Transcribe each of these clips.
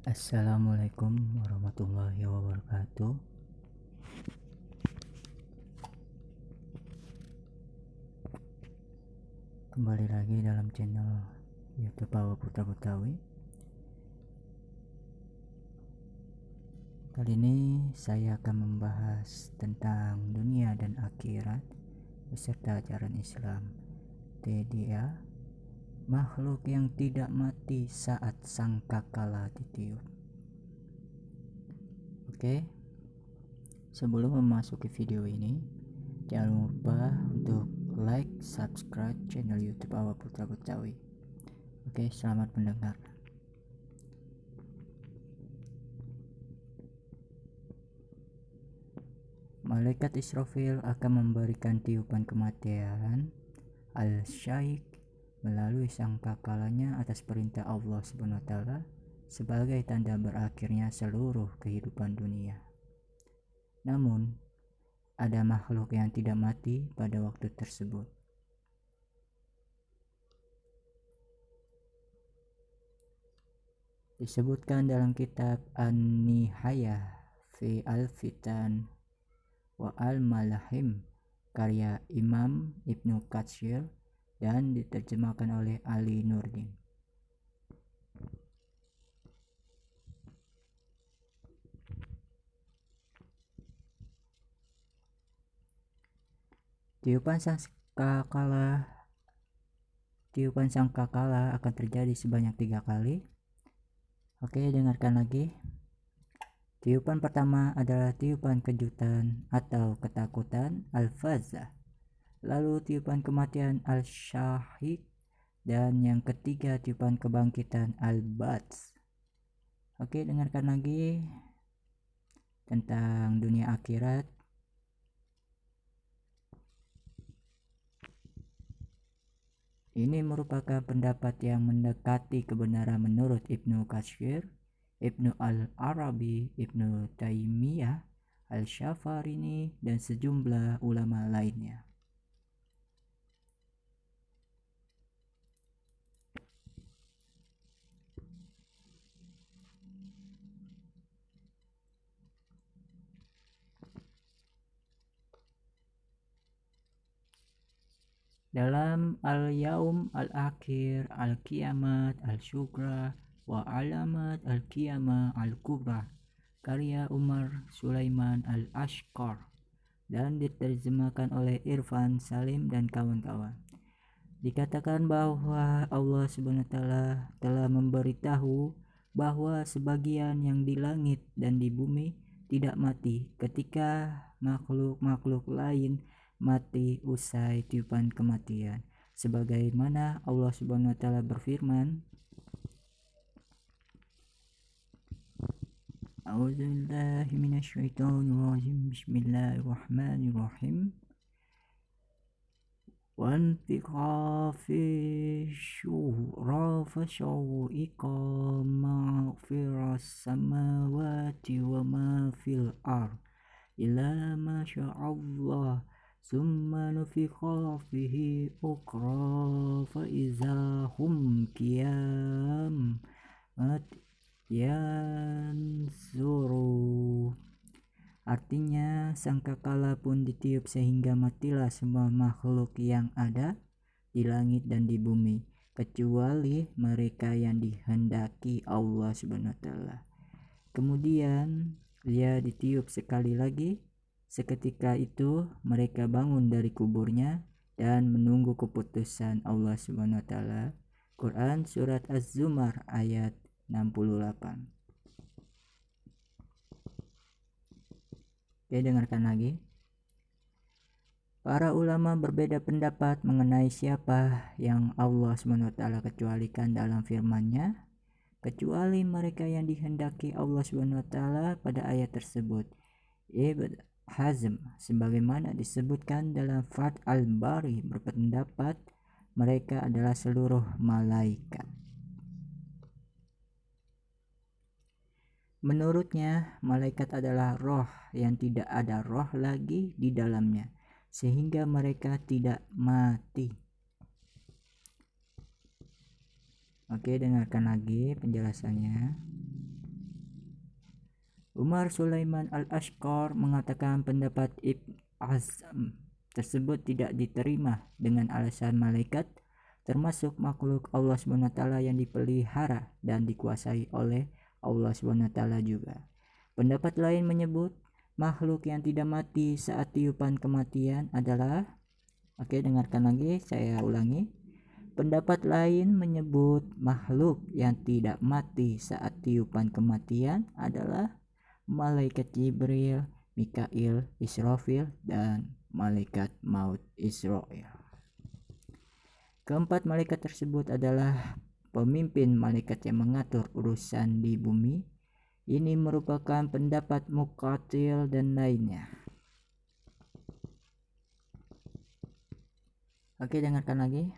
Assalamualaikum warahmatullahi wabarakatuh. Kembali lagi dalam channel YouTube Awa Putra Betawi. Kali ini saya akan membahas tentang dunia dan akhirat beserta ajaran Islam. TDA, makhluk yang tidak mati saat sangkakala ditiup. Oke, sebelum memasuki video ini, jangan lupa untuk like, subscribe channel YouTube Awa Putra Betawi. Oke, selamat mendengar. Malaikat Israfil akan memberikan tiupan kematian al-syaik melalui sangkakalanya atas perintah Allah SWT sebagai tanda berakhirnya seluruh kehidupan dunia. Namun, ada makhluk yang tidak mati pada waktu tersebut. Disebutkan dalam kitab An-Nihayah fi al-Fitan wa al-Malahim karya Imam Ibnu Katsir dan diterjemahkan oleh Ali Nurdin. Tiupan sangkakala akan terjadi sebanyak 3 kali. Oke, dengarkan lagi. Tiupan pertama adalah tiupan kejutan atau ketakutan al-fazah. Lalu tiupan kematian al-syahid, dan yang ketiga tiupan kebangkitan al-bats. Oke, dengarkan lagi tentang dunia akhirat. Ini merupakan pendapat yang mendekati kebenaran menurut Ibnu Katsir, Ibnu Al-Arabi, Ibnu Taimiyah, Al-Syafarini, dan sejumlah ulama lainnya. Dalam Al-Yaum Al-Akhir, Al-Qiyamat Al-Syukra, wa Alamat Al-Qiyamah Al-Kubra karya Umar Sulaiman Al-Ashqar dan diterjemahkan oleh Irfan Salim dan kawan-kawan. Dikatakan bahwa Allah SWT telah memberitahu bahwa sebagian yang di langit dan di bumi tidak mati ketika makhluk-makhluk lain mati usai tiupan kematian, sebagaimana Allah SWT berfirman, A'udzubillahi minasyaitonirrajim, Bismillahirrahmanirrahim. وانفقا في الشورى فشوئق ما في السماوات وما في الأرض إلا ما شاء الله ثم نفخ فيه أخرى فإذا هم قيام ينظرون. Artinya, sangkakala pun ditiup sehingga matilah semua makhluk yang ada di langit dan di bumi, kecuali mereka yang dihendaki Allah SWT. Kemudian dia ditiup sekali lagi. Seketika itu mereka bangun dari kuburnya dan menunggu keputusan Allah SWT. Quran Surat Az-Zumar ayat 68. Oke, dengarkan lagi. Para ulama berbeda pendapat mengenai siapa yang Allah SWT kecualikan dalam firman-Nya, kecuali mereka yang dihendaki Allah SWT pada ayat tersebut. Ibn Hazm sebagaimana disebutkan dalam Fath al-Bari berpendapat mereka adalah seluruh malaikat. Menurutnya, malaikat adalah roh yang tidak ada roh lagi di dalamnya, sehingga mereka tidak mati. Oke, dengarkan lagi penjelasannya. Umar Sulaiman Al-Ashqar mengatakan pendapat Ibn Azm tersebut tidak diterima dengan alasan malaikat termasuk makhluk Allah SWT yang dipelihara dan dikuasai oleh Allah SWT juga. Pendapat lain menyebut makhluk yang tidak mati saat tiupan kematian adalah, dengarkan lagi, saya ulangi. Pendapat lain menyebut makhluk yang tidak mati saat tiupan kematian adalah malaikat Jibril, Mikail, Israfil, dan malaikat maut Israel. Keempat malaikat tersebut adalah pemimpin malaikat yang mengatur urusan di bumi. Ini merupakan pendapat Muqatil dan lainnya. Dengarkan lagi.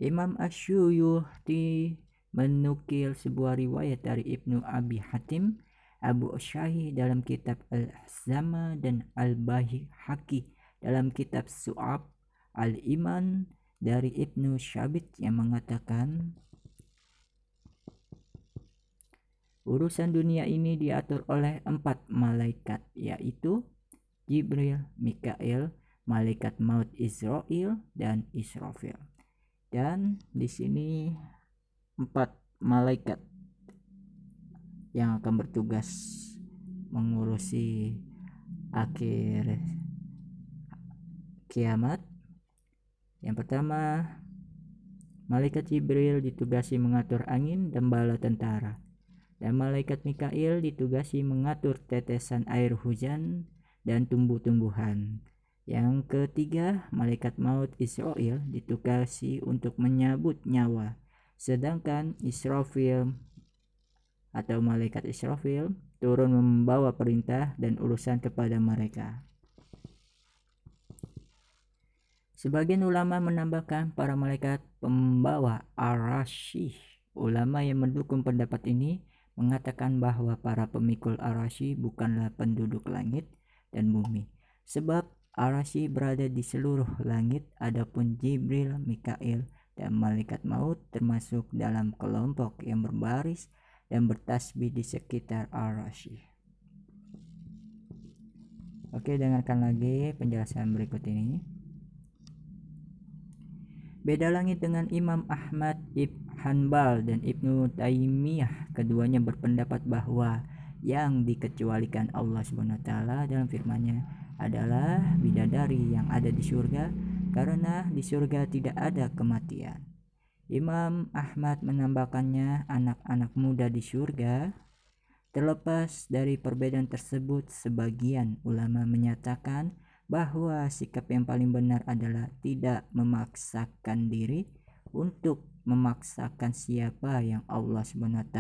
Imam Asyuyuti menukil sebuah riwayat dari Ibnu Abi Hatim, Abu Syahi dalam kitab Al-Zama dan Al-Baihaqi dalam kitab Su'ab Al-Iman dari Ibnu Syabit yang mengatakan urusan dunia ini diatur oleh 4 malaikat, yaitu Jibril, Mikail, malaikat maut Israel, dan Israfil. Dan di sini 4 malaikat yang akan bertugas mengurusi akhir kiamat. Yang pertama, malaikat Jibril ditugasi mengatur angin dan bala tentara, dan malaikat Mikail ditugasi mengatur tetesan air hujan dan tumbuh-tumbuhan. Yang ketiga, malaikat maut Israel ditugasi untuk menyabut nyawa, sedangkan Israfil atau malaikat Israfil turun membawa perintah dan urusan kepada mereka. Sebagian ulama menambahkan para malaikat pembawa Ar-Rasy. Ulama yang mendukung pendapat ini mengatakan bahwa para pemikul Ar-Rasy bukanlah penduduk langit dan bumi, sebab Ar-Rasy berada di seluruh langit, adapun Jibril, Mikail, dan malaikat maut termasuk dalam kelompok yang berbaris dan bertasbih di sekitar Ar-Rasy. Dengarkan lagi penjelasan berikut ini. Beda langit dengan Imam Ahmad Ibn Hanbal dan Ibnu Taimiyah, keduanya berpendapat bahwa yang dikecualikan Allah SWT dalam firman-Nya adalah bidadari yang ada di surga, karena di surga tidak ada kematian. Imam Ahmad menambahkannya anak-anak muda di surga. Terlepas dari perbedaan tersebut, sebagian ulama menyatakan bahwa sikap yang paling benar adalah tidak memaksakan diri untuk memaksakan siapa yang Allah SWT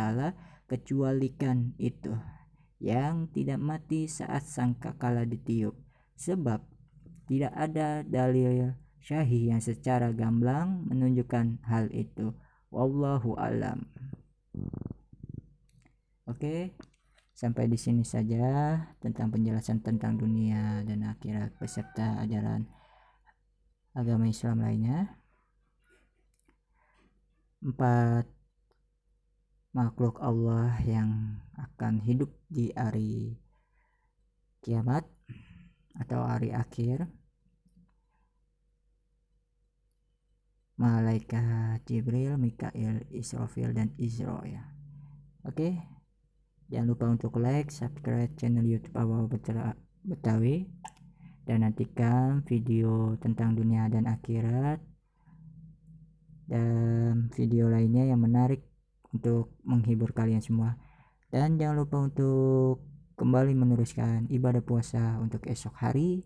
kecualikan itu yang tidak mati saat sangkakala ditiup, sebab tidak ada dalil syahih yang secara gamblang menunjukkan hal itu. Wallahu alam. Sampai di sini saja tentang penjelasan tentang dunia dan akhirat beserta ajaran agama Islam lainnya. 4 makhluk Allah yang akan hidup di hari kiamat atau hari akhir. Malaikat Jibril, Mikail, Israfil, dan Israel. Jangan lupa untuk like, subscribe channel YouTube Awal Betawi, dan nantikan video tentang dunia dan akhirat dan video lainnya yang menarik untuk menghibur kalian semua. Dan jangan lupa untuk kembali meneruskan ibadah puasa untuk esok hari.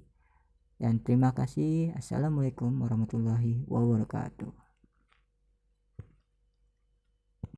Dan terima kasih. Assalamualaikum warahmatullahi wabarakatuh.